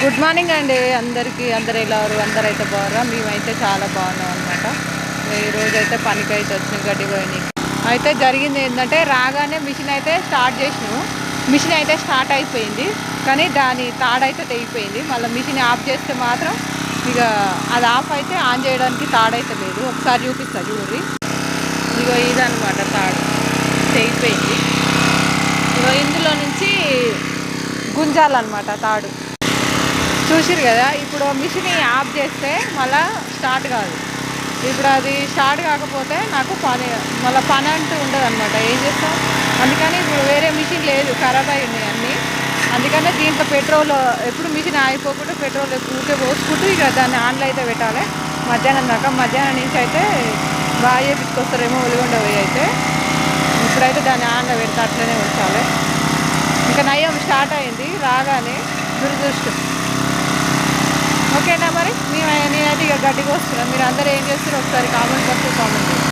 Good morning అండి అందరికీ. అందరు ఎలా ఉన్నారు? అందరైతే బాగున్నారా? మేమైతే చాలా బాగున్నాం అనమాట. ఈరోజైతే పనికి అయితే వచ్చినాం గడ్డి పోయినాయి. అయితే జరిగింది ఏంటంటే రాగానే మిషన్ అయితే స్టార్ట్ చేసినాము. మిషన్ అయితే స్టార్ట్ అయిపోయింది, కానీ దాని తాడైతే తెగిపోయింది. మళ్ళీ మిషన్ ఆఫ్ చేస్తే మాత్రం ఇక అది ఆఫ్ అయితే ఆన్ చేయడానికి తాడైతే లేదు. ఒకసారి చూపిస్తా చూడండి. ఇగో ఇదనమాట తాడు తెగిపోయింది. ఇగో ఇందులో నుంచి గుంజాలన్నమాట తాడు. చూసిరు కదా. ఇప్పుడు మిషన్ ఆఫ్ చేస్తే మళ్ళీ స్టార్ట్ కాదు. ఇప్పుడు అది స్టార్ట్ కాకపోతే నాకు పని అంటూ ఉండదు అనమాట. ఏం చేస్తాం? అందుకని ఇప్పుడు వేరే మిషన్ లేదు, ఖరాబ్ అయి ఉన్నాయి అన్నీ. అందుకనే దీంట్లో పెట్రోల్ ఎప్పుడు మిషన్ ఆగిపోకుండా పెట్రోల్ ఊకే పోసుకుంటూ ఇక దాన్ని ఆన్లో అయితే పెట్టాలి. మధ్యాహ్నం దాకా, మధ్యాహ్నం నుంచి అయితే బాగా చేపించుకొస్తారేమో ఒలిగొండ పోయి. అయితే ఇప్పుడైతే దాన్ని ఆన్లో పెడితే అట్లనే ఉంచాలి. ఇంకా నయ్యం స్టార్ట్ అయింది రాగానే దురదృష్టం. ఓకేనా మరి నేనైతే ఇక గడ్డికి వస్తున్నాను. మీరు అందరూ ఏం చేస్తారో ఒకసారి కామెంట్ బాక్స్లో కామెంట్